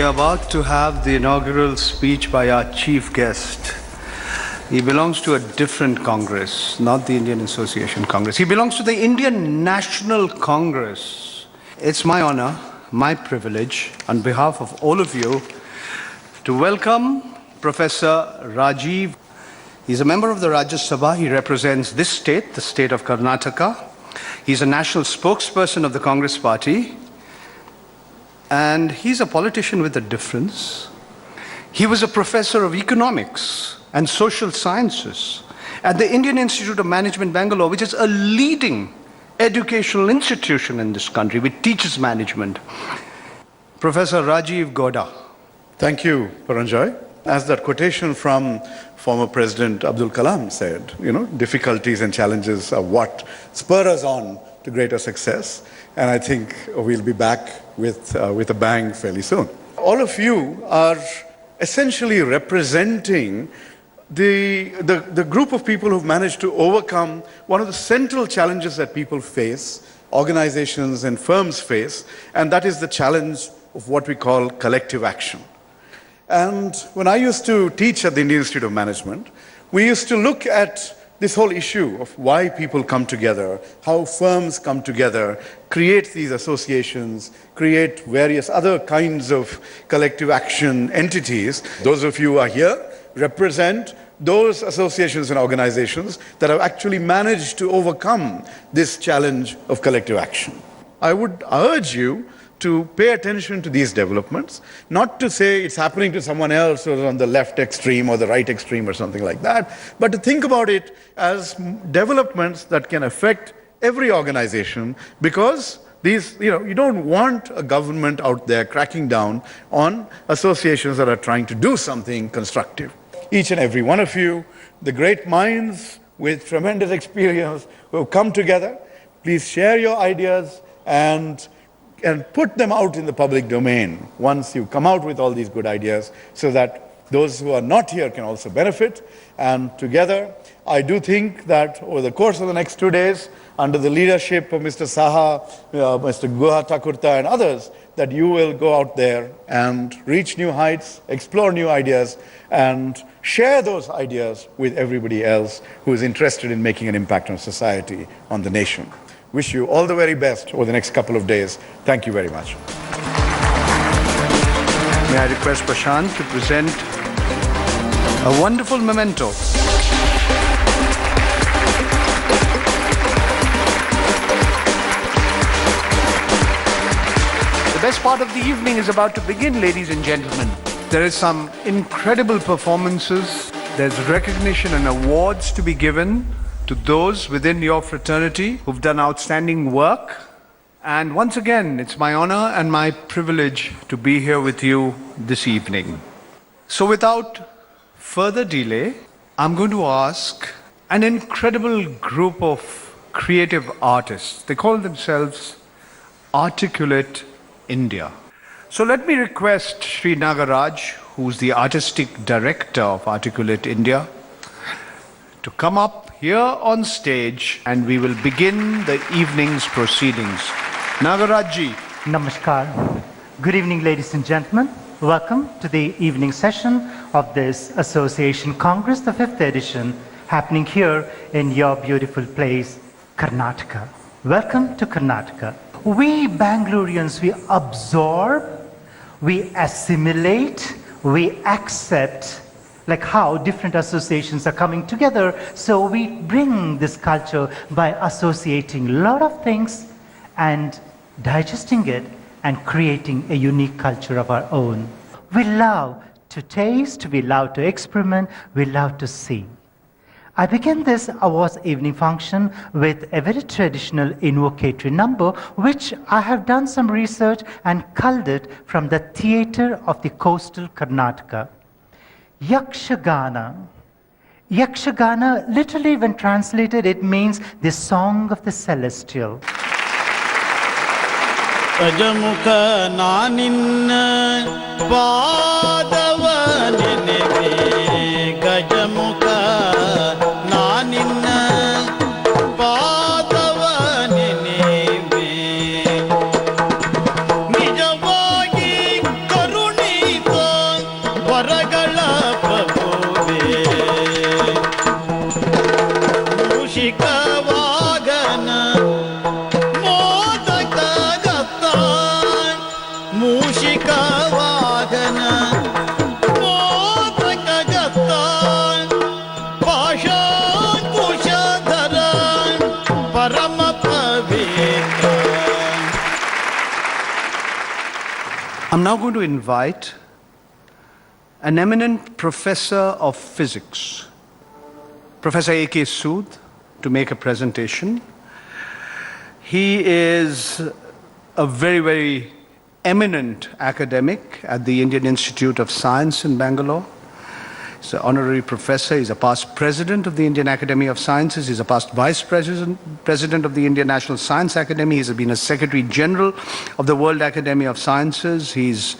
We are about to have the inaugural speech by our chief guest. He belongs to a different Congress, not the Indian Association Congress. He belongs to the Indian National Congress. It's my honor, my privilege, on behalf of all of you, to welcome Professor Rajiv. He's a member of the Rajya Sabha. He represents this state, the state of Karnataka. He's a national spokesperson of the Congress Party. And he's a politician with a difference. He was a professor of economics and social sciences at the Indian Institute of Management, Bangalore, which is a leading educational institution in this country, which teaches management. Professor Rajiv Gowda. Thank you, Paranjoy. As that quotation from former President Abdul Kalam said, difficulties and challenges are what spur us on to greater success. And I think we'll be back with a bang fairly soon. All of you are essentially representing the group of people who've managed to overcome one of the central challenges that people face, organizations and firms face, and that is the challenge of what we call collective action. And when I used to teach at the Indian Institute of Management, we used to look at this whole issue of why people come together, how firms come together, create these associations, create various other kinds of collective action entities. Those of you who are here represent those associations and organizations that have actually managed to overcome this challenge of collective action. I would urge you to pay attention to these developments, not to say it's happening to someone else or on the left extreme or the right extreme or something like that, but to think about it as developments that can affect every organization, because these, you don't want a government out there cracking down on associations that are trying to do something constructive. Each and every one of you, the great minds with tremendous experience who have come together, please share your ideas and put them out in the public domain once you come out with all these good ideas, so that those who are not here can also benefit. And together, I do think that over the course of the next 2 days, under the leadership of Mr. Saha, Mr. Guha Thakurta and others, that you will go out there and reach new heights, explore new ideas, and share those ideas with everybody else who is interested in making an impact on society, on the nation. Wish you all the very best over the next couple of days. Thank you very much. May I request Prashant to present a wonderful memento. The best part of the evening is about to begin, ladies and gentlemen. There is some incredible performances. There's recognition and awards to be given to those within your fraternity who've done outstanding work. And once again, it's my honor and my privilege to be here with you this evening. So without further delay, I'm going to ask an incredible group of creative artists. They call themselves Articulate India. So let me request Sri Nagaraj, who's the artistic director of Articulate India, to come up here on stage, and we will begin the evening's proceedings. Nagarajji. Namaskar. Good evening, ladies and gentlemen. Welcome to the evening session of this Association Congress, the 5th edition, happening here in your beautiful place, Karnataka. Welcome to Karnataka. We Bangaloreans, we absorb, we assimilate, we accept, like how different associations are coming together. So we bring this culture by associating a lot of things and digesting it and creating a unique culture of our own. We love to taste, we love to experiment, we love to see. I began this awards evening function with a very traditional invocatory number, which I have done some research and culled it from the theatre of the coastal Karnataka. Yakshagana. Yakshagana, literally when translated, it means the song of the celestial. Ajamukha naninna padavanine Gajamukha naninna padavanine Nijavagi karuni I'm now going to invite an eminent professor of physics, Professor A.K. Sood, to make a presentation. He is a very, very eminent academic at the Indian Institute of Science in Bangalore. He's an honorary professor. He's a past president of the Indian Academy of Sciences. He's a past vice president of the Indian National Science Academy. He's been a secretary general of the World Academy of Sciences. His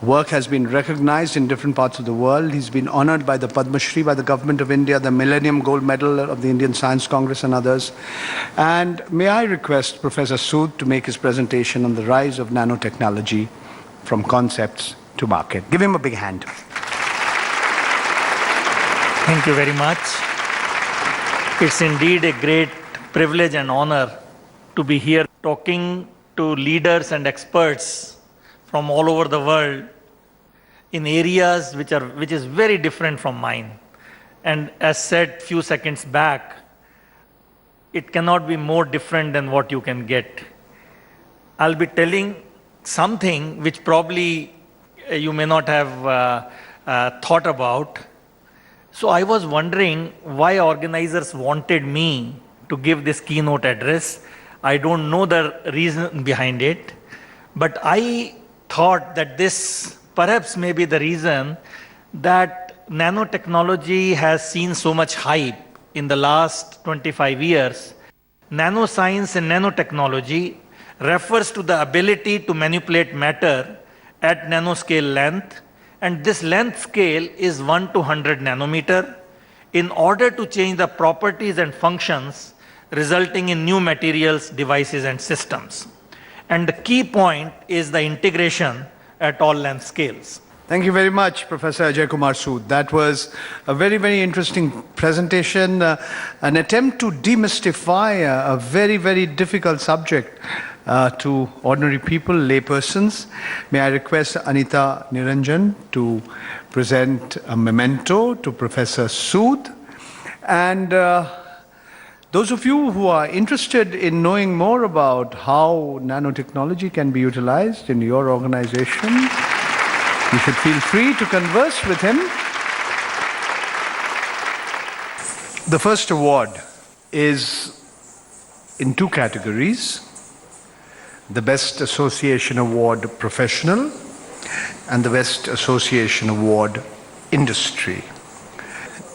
work has been recognized in different parts of the world. He's been honored by the Padma Shri by the government of India, the Millennium Gold Medal of the Indian Science Congress and others. And may I request Professor Sood to make his presentation on the rise of nanotechnology from concepts to market. Give him a big hand. Thank you very much. It's indeed a great privilege and honor to be here talking to leaders and experts from all over the world in areas which is very different from mine. And as said few seconds back, it cannot be more different than what you can get. I'll be telling something which probably you may not have thought about. So I was wondering why organizers wanted me to give this keynote address. I don't know the reason behind it, but I thought that this perhaps may be the reason that nanotechnology has seen so much hype in the last 25 years. Nanoscience and nanotechnology refers to the ability to manipulate matter at nanoscale length, and this length scale is 1 to 100 nanometer in order to change the properties and functions resulting in new materials, devices and systems. And the key point is the integration at all length scales. Thank you very much, Professor Ajay Kumar Sood. That was a very, very interesting presentation, an attempt to demystify a very, very difficult subject to ordinary people, laypersons. May I request Anita Niranjan to present a memento to Professor Sood. And those of you who are interested in knowing more about how nanotechnology can be utilized in your organization, you should feel free to converse with him. The first award is in two categories: the Best Association Award Professional and the Best Association Award Industry.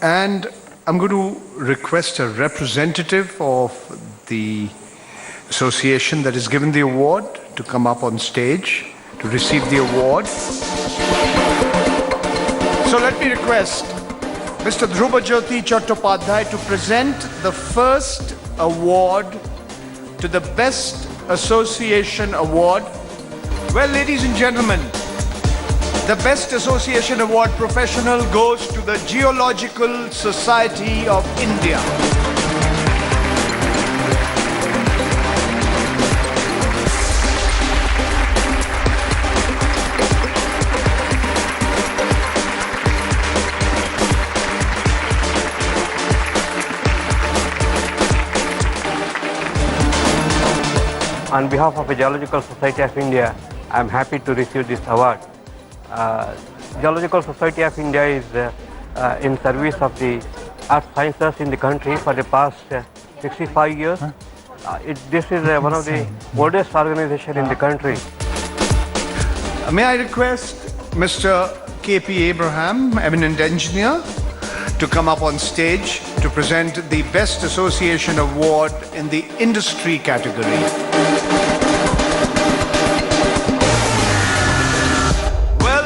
And I'm going to request a representative of the association that is given the award to come up on stage to receive the award. So let me request Mr. Dhrubajyoti Chattopadhyay to present the first award to the Best Association Award. Well, ladies and gentlemen, the Best Association Award Professional goes to the Geological Society of India. On behalf of the Geological Society of India, I am happy to receive this award. Geological Society of India is in service of the earth sciences in the country for the past 65 years. This is one of the oldest organizations in the country. May I request Mr. K.P. Abraham, eminent engineer, to come up on stage to present the Best Association Award in the Industry category.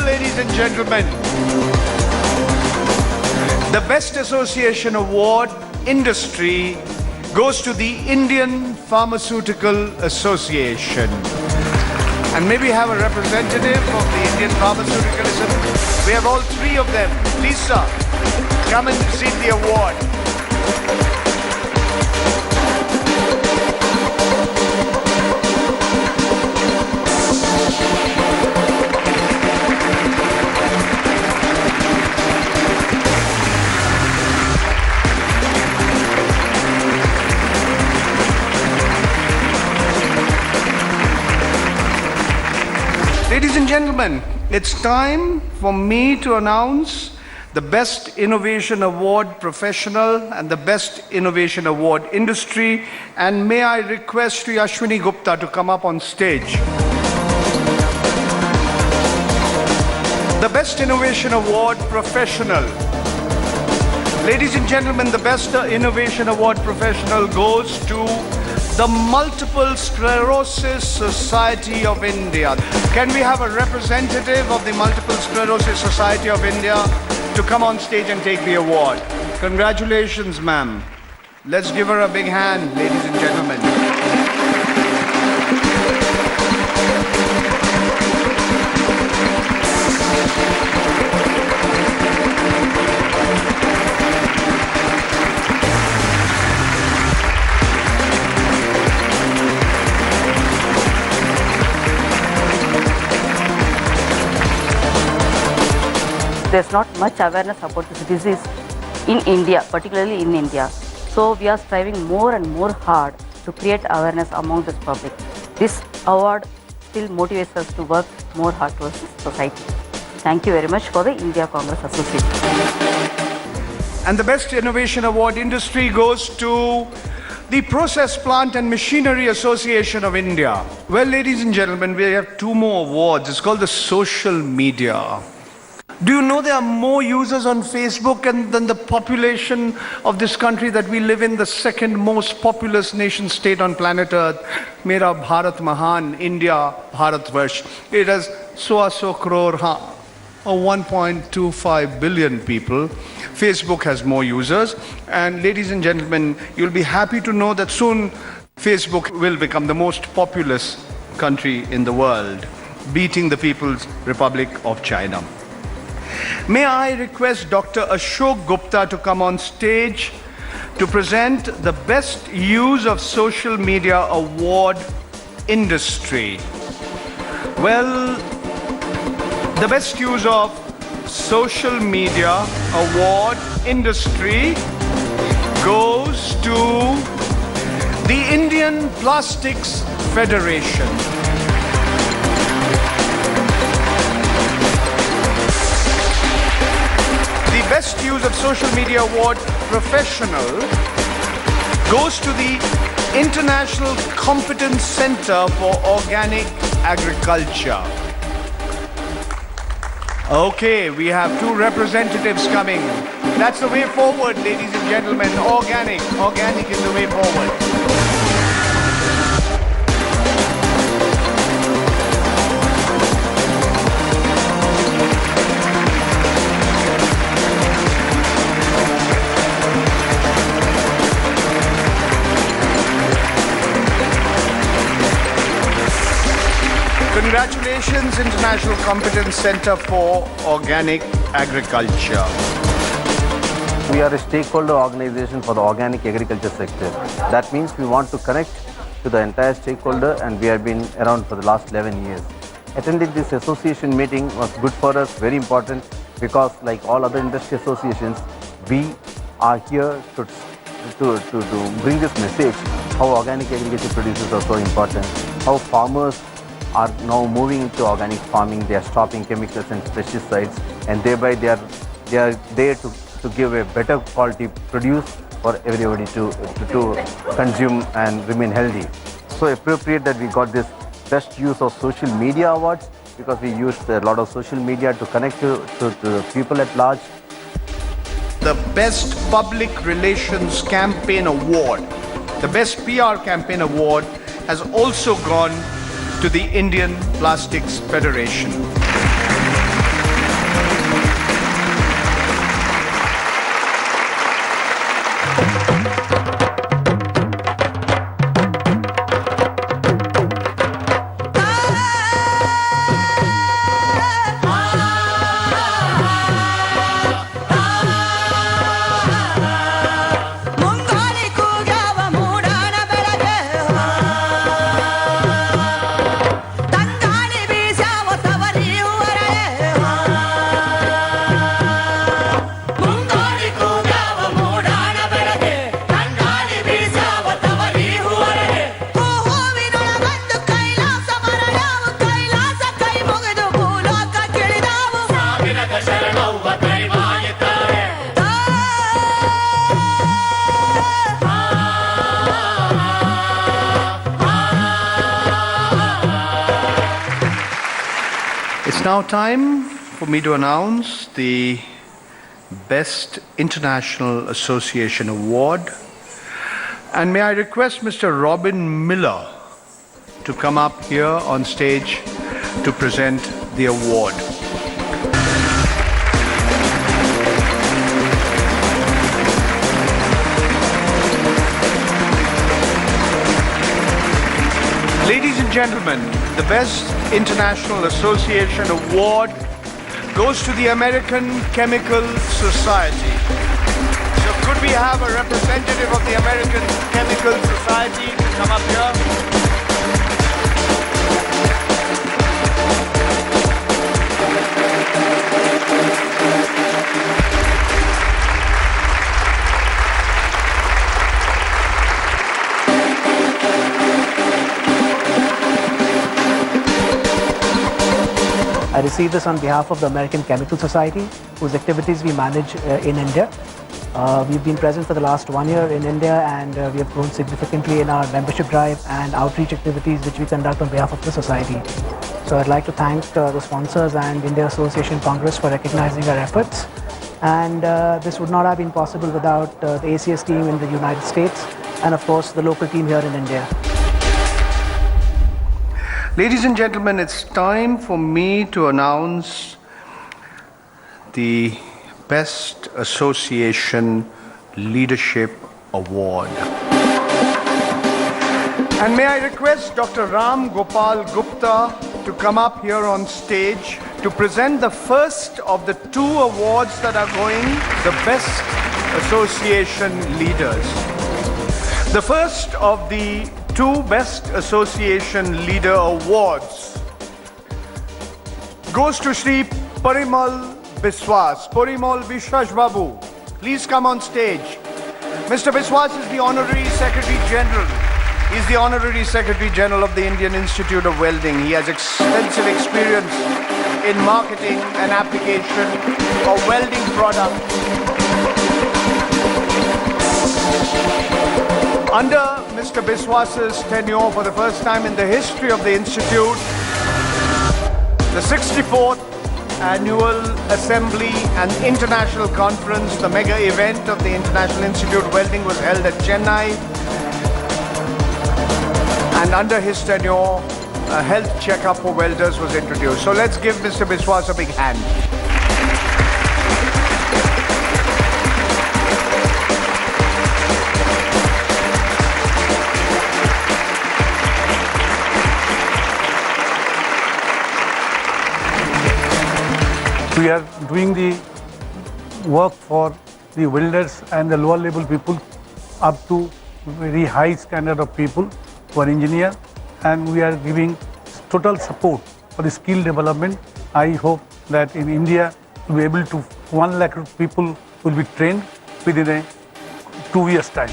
Ladies and gentlemen, the Best Association Award Industry goes to the Indian Pharmaceutical Association. And may we have a representative of the Indian Pharmaceutical Association? We have all three of them. Please, sir, come and receive the award. Ladies and gentlemen, it's time for me to announce the Best Innovation Award Professional and the Best Innovation Award Industry. And may I request Sri Ashwini Gupta to come up on stage. The Best Innovation Award Professional. Ladies and gentlemen, the Best Innovation Award Professional goes to the Multiple Sclerosis Society of India. Can we have a representative of the Multiple Sclerosis Society of India to come on stage and take the award? Congratulations, ma'am. Let's give her a big hand, ladies and gentlemen. There's not much awareness about this disease in India, particularly in India. So we are striving more and more hard to create awareness among this public. This award still motivates us to work more hard towards society. Thank you very much for the India Congress Association. And the Best Innovation Award Industry goes to the Process Plant and Machinery Association of India. Well, ladies and gentlemen, we have two more awards. It's called the Social Media. Do you know there are more users on Facebook than the population of this country that we live in, the second most populous nation state on planet Earth? Mera Bharat Mahan, India, Bharatvarsh. It has 100 crore, 1.25 billion people. Facebook has more users. And ladies and gentlemen, you'll be happy to know that soon Facebook will become the most populous country in the world, beating the People's Republic of China. May I request Dr. Ashok Gupta to come on stage to present the Best Use of Social Media Award Industry. Well, the Best Use of Social Media Award Industry goes to the Indian Plastics Federation. The Best Use of Social Media Award Professional goes to the International Competence Center for Organic Agriculture. Okay, we have two representatives coming. That's the way forward, ladies and gentlemen. Organic is the way forward. Congratulations, International Competence Center for Organic Agriculture. We are a stakeholder organization for the organic agriculture sector. That means we want to connect to the entire stakeholder, and we have been around for the last 11 years. Attending this association meeting was good for us, very important, because like all other industry associations, we are here to bring this message, how organic agriculture producers are so important, how farmers are now moving into organic farming. They are stopping chemicals and pesticides, and thereby they are there to give a better quality produce for everybody to consume and remain healthy. So appropriate that we got this Best Use of Social Media Awards, because we used a lot of social media to connect to the people at large. The Best Public Relations Campaign Award, the Best PR Campaign Award, has also gone to the Indian Plastics Federation. ತಂಗಾಳಿ ಬೀಸಾವ ತವರಿ It's now time for me to announce the Best International Association Award. And may I request Mr. Robin Miller to come up here on stage to present the award. Ladies and gentlemen, the Best International Association Award goes to the American Chemical Society. So could we have a representative of the American Chemical Society to come up here? I received this on behalf of the American Chemical Society, whose activities we manage in India. We've been present for the last 1 year in India, and we have grown significantly in our membership drive and outreach activities which we conduct on behalf of the society. So I'd like to thank the sponsors and India Association Congress for recognizing our efforts. And this would not have been possible without the ACS team in the United States and of course the local team here in India. Ladies and gentlemen, it's time for me to announce the Best Association Leadership Award. And may I request Dr. Ram Gopal Gupta to come up here on stage to present the first of the 2 awards that are going, the Best Association Leaders. The first of the 2 Best Association Leader Awards goes to Shri Parimal Biswas. Parimal Biswas Babu, please come on stage. Mr. Biswas is the Honorary Secretary General. He's the Honorary Secretary General of the Indian Institute of Welding. He has extensive experience in marketing and application of welding products. Under Mr. Biswas's tenure, for the first time in the history of the Institute, the 64th Annual Assembly and International Conference, the mega event of the International Institute of Welding, was held at Chennai. And under his tenure, a health checkup for welders was introduced. So let's give Mr. Biswas a big hand. We are doing the work for the welders and the lower level people up to very high standard of people who are engineers, and we are giving total support for the skill development. I hope that in India we'll be able to 1 lakh people will be trained within a 2 years time.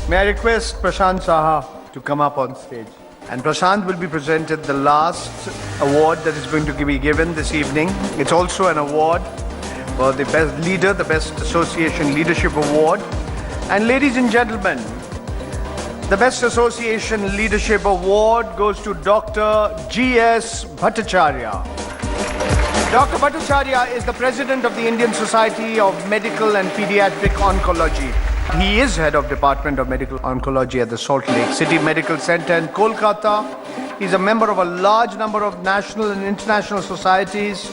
May I request Prashant Saha to come up on stage? And Prashant will be presented the last award that is going to be given this evening. It's also an award for the best leader, the Best Association Leadership Award. And ladies and gentlemen, the Best Association Leadership Award goes to Dr. G.S. Bhattacharya. Dr. Bhattacharya is the President of the Indian Society of Medical and Pediatric Oncology. He is head of Department of Medical Oncology at the Salt Lake City Medical Center in Kolkata. He's a member of a large number of national and international societies.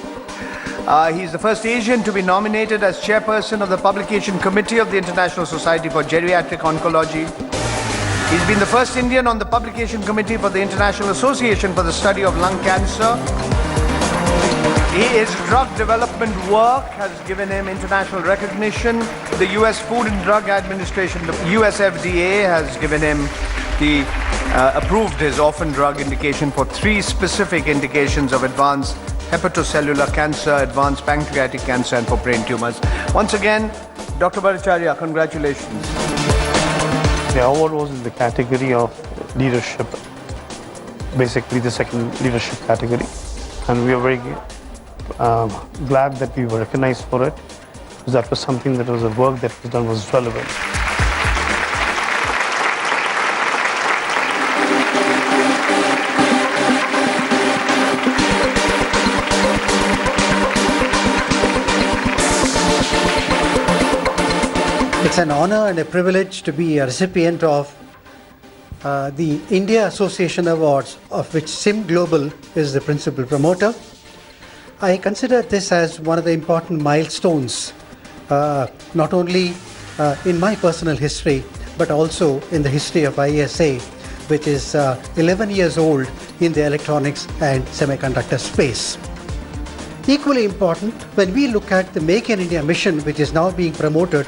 He's the first Asian to be nominated as chairperson of the Publication Committee of the International Society for Geriatric Oncology. He's been the first Indian on the Publication Committee for the International Association for the Study of Lung Cancer. His drug development work has given him international recognition. The US Food and Drug Administration, the US FDA, has given him the approved his orphan drug indication for 3 specific indications of advanced hepatocellular cancer, advanced pancreatic cancer, and for brain tumors. Once again, Dr. Bhattacharya, congratulations. The award was in the category of leadership, basically the second leadership category, and we are very glad that we were recognized for it, because that was something that was a work that was done was relevant. It's an honor and a privilege to be a recipient of the India Association Awards, of which SIM Global is the principal promoter. I consider this as one of the important milestones, not only in my personal history, but also in the history of ISA, which is 11 years old in the electronics and semiconductor space. Equally important, when we look at the Make in India mission, which is now being promoted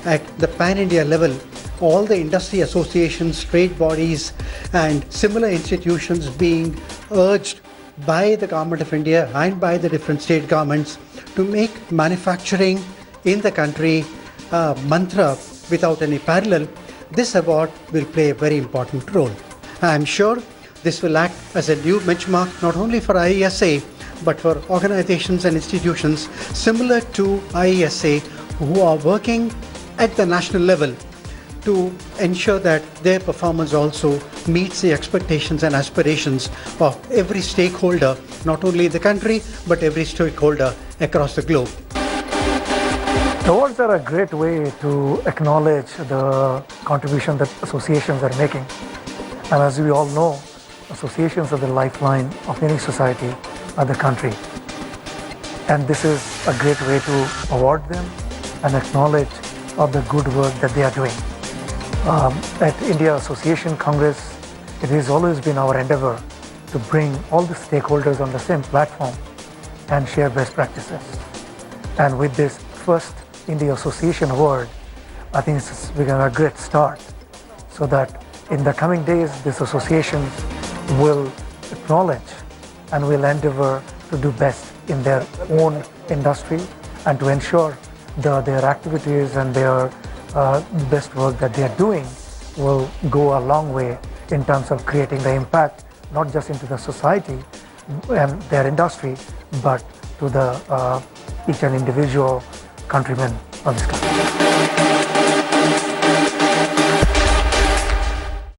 at the pan-India level, all the industry associations, trade bodies, and similar institutions being urged by the Government of India and by the different state governments to make manufacturing in the country a mantra without any parallel, this award will play a very important role. I am sure this will act as a new benchmark not only for IESA, but for organizations and institutions similar to IESA who are working at the national level to ensure that their performance also meets the expectations and aspirations of every stakeholder, not only in the country, but every stakeholder across the globe. Awards are a great way to acknowledge the contribution that associations are making. And as we all know, associations are the lifeline of any society or the country. And this is a great way to award them and acknowledge of the good work that they are doing. At India Association Congress, it has always been our endeavor to bring all the stakeholders on the same platform and share best practices. And with this first India Association Award, I think it's become a great start, so that in the coming days, these associations will acknowledge and will endeavor to do best in their own industry and to ensure their activities and their best work that they are doing will go a long way in terms of creating the impact, not just into the society and their industry, but to the each and individual countrymen of this country.